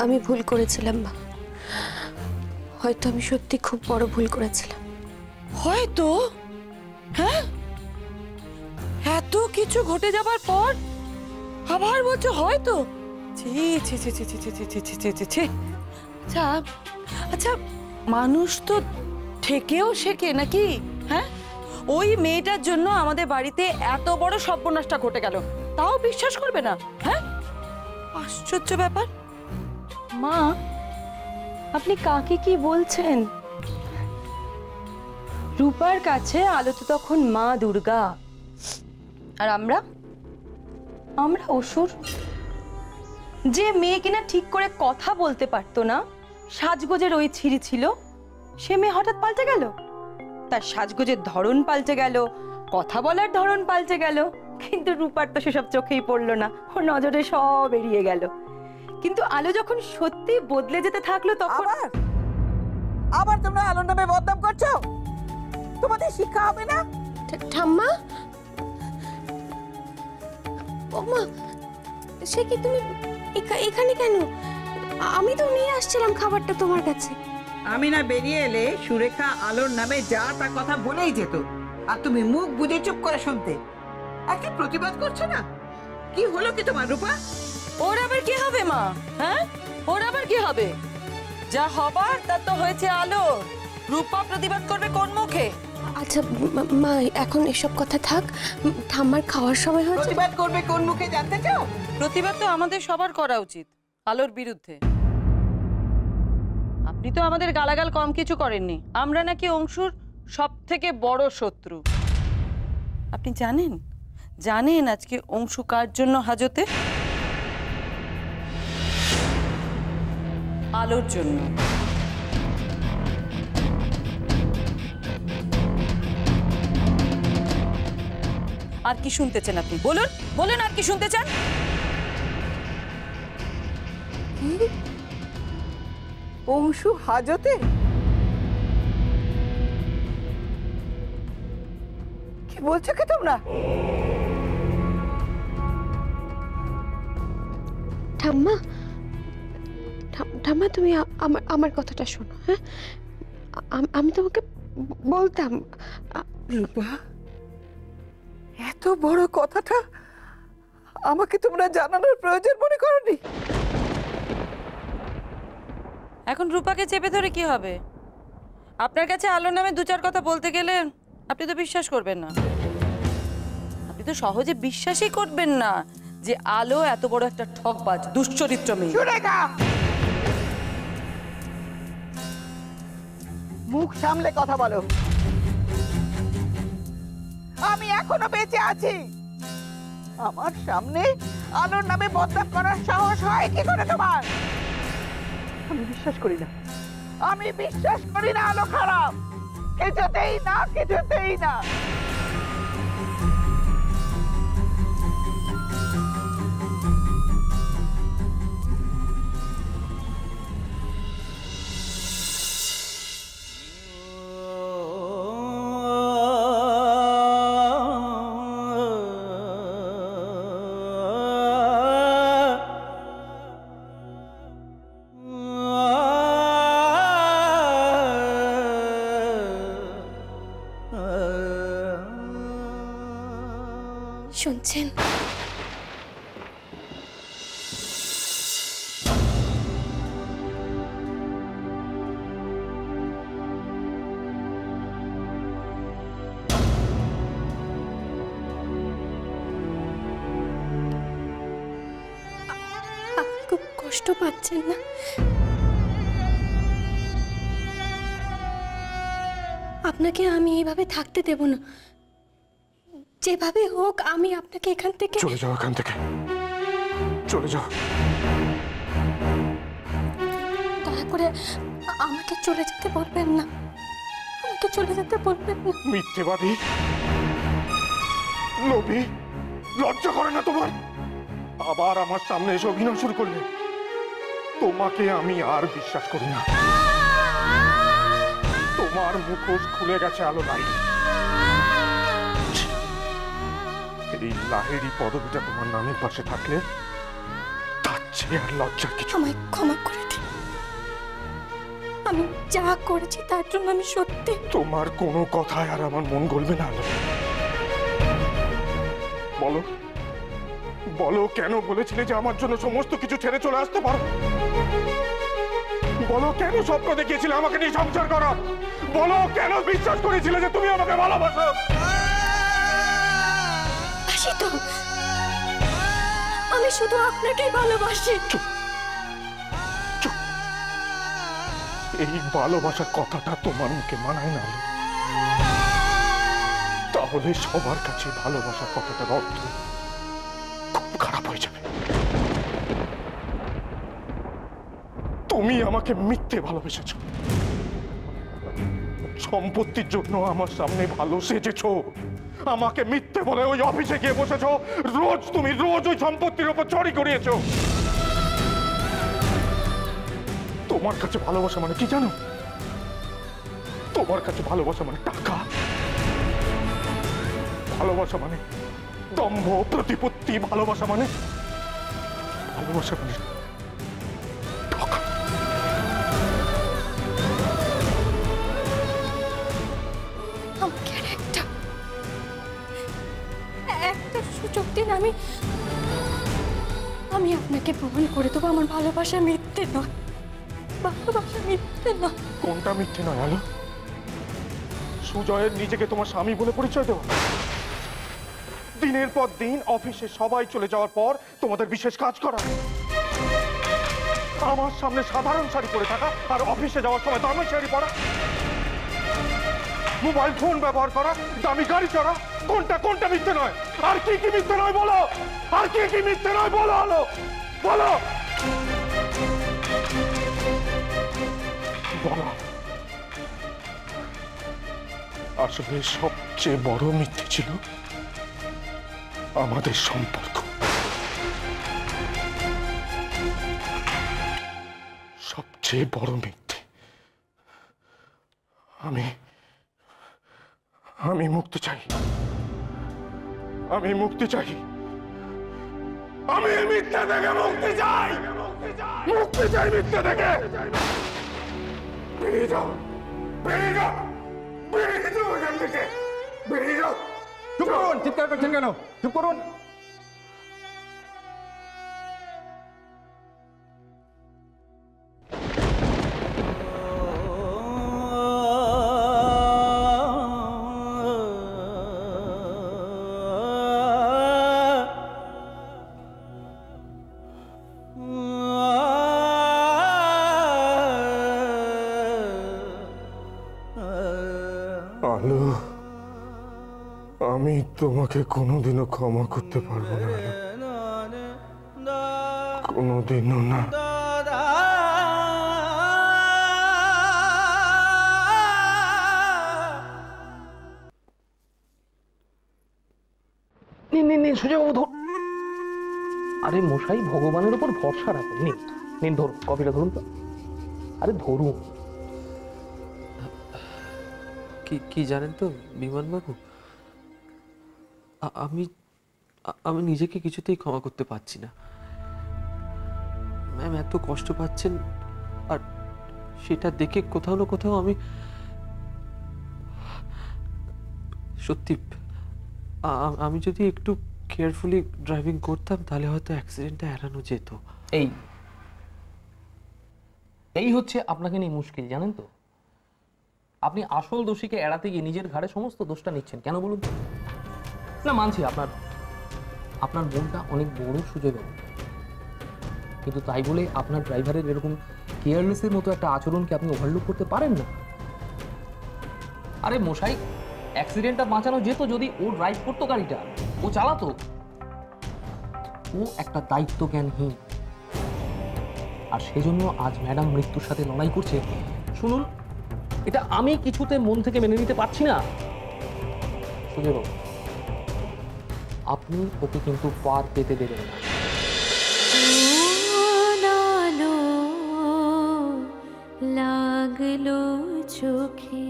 আমি ভুল করেছিলাম মা, হয়তো আমি সত্যি খুব বড় ভুল করেছিলাম। হয়তো? হ্যাঁ, এত কিছু ঘটে যাবার পর আবার বলছো হয়তো? ছি ছি ছি ছি ছি ছি ছি ছি ছি ছি ছি। আচ্ছা আচ্ছা, মানুষ তো ঠেকেও শেখে নাকি? হ্যাঁ, ওই মেয়েটার জন্য আমাদের বাড়িতে এত বড় সর্বনাশটা ঘটে গেল, তাও বিশ্বাস করবে না? হ্যাঁ, আশ্চর্য ব্যাপার। মা, আপনি কাকে কি বলছেন? রূপার কাছে আলো তো তখন মা দুর্গা, আর আমরা অসুর। যে মেয়ে কিনা ঠিক করে কথা বলতে পারতো না, সাজগোজের ওই ছিঁড়ি ছিল, সে মেয়ে হঠাৎ পাল্টে গেল। তার সাজগোজের ধরন পাল্টে গেল, কথা বলার ধরন পাল্টে গেল, কিন্তু রূপার তো সেসব চোখেই পড়লো না, ওর নজরে সব এড়িয়ে গেল। কিন্তু আলো যখন সত্যি বদলে যেতে থাকলো তখন আবার তোমরা আলোর নামে বদনাম করছো? তোমাদের শিক্ষা হবে না? ঠাম্মা, ও মা, সে কি তুমি এখানে কেন? আমি তো নিয়ে আসছিলাম খাবারটা তোমার কাছে। আমি না বেরিয়ে এলে সুরেখা আলোর নামে যা তা কথা বলেই যেত, আর তুমি মুখ বুজে চুপ করে শুনতে। আর কি প্রতিবাদ করছো না? কি হলো কি তোমার রূপা? ওর আবার কি হবে মা? হ্যাঁ, ওর আবার কি হবে? যা হবার তা তো হয়েছে আলো। রূপা প্রতিবাদ করবে কোন মুখে? আচ্ছা মা, এখন এসব কথা থাক, ঠাম্মার খাওয়ার সময় হয়েছে। প্রতিবাদ করবে কোন মুখে জানতে চাও? প্রতিবাদ তো আমাদের সবার করা উচিত আলোর বিরুদ্ধে। আপনি তো আমাদের গালাগাল কম কিছু করেননি। আমরা নাকি অংশুর সব থেকে বড় শত্রু। আপনি জানেন জানেন আজকে অংশু কার জন্য হাজতে? আলোর জন্য। আর কি শুনতে চান আপনি? বলুন বলুন, আর কি শুনতে চান? অংশু হাজতে? কি বলছো কি তোমরা? ঠাম্মা, ঠাম্মা তুমি আমার কথাটা শোনো। হ্যাঁ, আমি তোমাকে বলতাম। রূপা, এত বড় কথাটা আমাকে তোমরা জানানোর প্রয়োজন মনে করনি? এখন রূপাকে চেপে ধরে কি হবে? আপনার কাছে আলোর নামে দু চার কথা বলতে গেলে আপনি তো বিশ্বাস করবেন না। আপনি তো সহজে বিশ্বাসই করবেন না যে আলো এত বড় একটা ঠকবাজ, দুশ্চরিত্র মেয়ে। মুখ সামলে কথা বলো। আমি এখনো বেঁচে আছি। আমার সামনে আলোর নামে বদনাম করার সাহস হয় কি করে তোমার? আমি বিশ্বাস করি না, আমি বিশ্বাস করি না আলো খারাপ। কিছুতেই না, কিছুতেই না। শুনছেন? খুব কষ্ট পাচ্ছেন না? আপনাকে আমি এইভাবে থাকতে দেব না। যেভাবে হোক আমি আপনাকে এখান থেকে... চলে যাও, এখান থেকে চলে যাও। দয়া করে আমাকে চলে যেতে বলবেন না, আমাকে চলে যেতে বলবেন না। মিথ্যেবাদী, লোভী, লজ্জা করে না তোমার? আবার আমার সামনে এসে অভিনয় শুরু করলে। তোমাকে আমি আর বিশ্বাস করি না। তোমার মুখোশ খুলে গেছে আলো নাই। এই লাহেরি পদবিটা তোমার নামের পাশে থাকলে তার আছে আর লজ্জার কিছু? আমায় ক্ষমা করে দিন। আমি যা করেছি তার জন্য আমি সত্যি। তোমার কোনো কথায় আর আমার মন গলবে না আলো। বলো বলো, কেন বলেছিলে যে আমার জন্য সমস্ত কিছু ছেড়ে চলে আসতে পারো? বলো, কেন স্বপ্ন দেখিয়েছিলে আমাকে নিয়ে সংসার করা? বলো, কেন বিশ্বাস করেছিলে যে তুমি আমাকে ভালোবাসো? বাসি তো, আমি শুধু আপনাকেই ভালোবাসি। চুপ। এই ভালোবাসার কথাটা তোমার মুখে মানায় না আলো। তাহলে সবার কাছে ভালোবাসার কথাটার অর্থ খুব খারাপ হয়ে যাবে। তুমি আমাকে মিথ্যে ভালোবেসেছ, সম্পত্তির জন্য আমার সামনে ভালো সেজেছো, আমাকে মিথ্যে বলে ওই অফিসে গিয়ে বসেছো, তুমি রোজ ওই সম্পত্তির উপর চড়ি করিয়েছো। তোমার কাছে ভালোবাসা মানে কি জানো? তোমার কাছে ভালোবাসা মানে টাকা, ভালোবাসা মানে দম্ভ প্রতিপত্তি, ভালোবাসা মানে টাকা। আমাকে আর একটা সুযোগ দিন, আমি আপনাকে প্রমাণ করে দেবো আমার ভালোবাসা মিথ্যে নয়। ভালোবাসা মিথ্যে নয়। কোনটা মিথ্যে নয় আলো? সুজয়ের নিজেকে তোমার স্বামী বলে পরিচয় দেওয়া, দিনের পর দিন অফিসে সবাই চলে যাওয়ার পর তোমাদের বিশেষ কাজ করা, আমার সামনে সাধারণ শাড়ি পরে থাকা আর অফিসে যাওয়ার সময় দামি শাড়ি পরা, মোবাইল ফোন ব্যবহার করা, দামি গাড়ি চড়া, কোনটা মিথ্যে নয়? আর কি কি মিথ্যে নয় বলো? আর কি কি মিথ্যে নয় বলো আলো? বলো বলো। আসলে সবচেয়ে বড় মিথ্যে ছিল আমাদের সম্পর্ক। সবচেয়ে বড় মিথ্যে। আমি মুক্তি চাই। আমি মুক্তি চাই। আমি মিথ্যা থেকে মুক্তি চাই। মুক্তি চাই মিথ্যা থেকে। বেরিয়ে যাও, বেরিয়ে যাও, বেরিয়ে যাও এখান থেকে, বেরিয়ে যাও। চুপ করুন, চিৎকার করছেন কেন? চুপ করুন। আলো, আমি তোমাকে কোনোদিনও ক্ষমা করতে পারবো না আলো, কোনোদিনও না। নিন সুজয়বাবু, ধর। আরে মশাই, ভগবানের উপর ভরসা রাখুন। নিন ধরুন, কফিটা ধরুন তো। আরে ধরুন। কি জানেন তো বিমানবাবু, আমি নিজেকে কিছুতেই ক্ষমা করতে পারছি না। ম্যাম এত কষ্ট পাচ্ছেন, আর সেটা দেখে কোথাও না কোথাও আমি সত্যি, আমি যদি একটু কেয়ারফুলি ড্রাইভিং করতাম তাহলে হয়তো অ্যাক্সিডেন্টটা এড়ানো যেত। এই হচ্ছে আপনাকে নিয়ে মুশকিল, জানেন তো। আপনি আসল দোষীকে এড়াতে গিয়ে নিজের ঘাড়ে সমস্ত দোষটা নিচ্ছেন। কেন বলুন তো? না, মানছি আপনার মনটা অনেক বড় সুজয়বাবু, কিন্তু তাই বলে আপনার ড্রাইভারের এরকম কেয়ারলেসের মতো একটা আচরণকে আপনি ওভারলুক করতে পারেন না। আরে মশাই, অ্যাক্সিডেন্টটা বাঁচানো যেত যদি ও ড্রাইভ করতো গাড়িটা, ও চালাতো। ও একটা দায়িত্ব জ্ঞানহীন, আর সেজন্য আজ ম্যাডাম মৃত্যুর সাথে লড়াই করছে। শুনুন, এটা আমি কিছুতে মন থেকে মেনে নিতে পারছি না। সুজয়বাবু, আপনি ওকে কিন্তু পার পেতে দেবেন না। লাগলো চোখে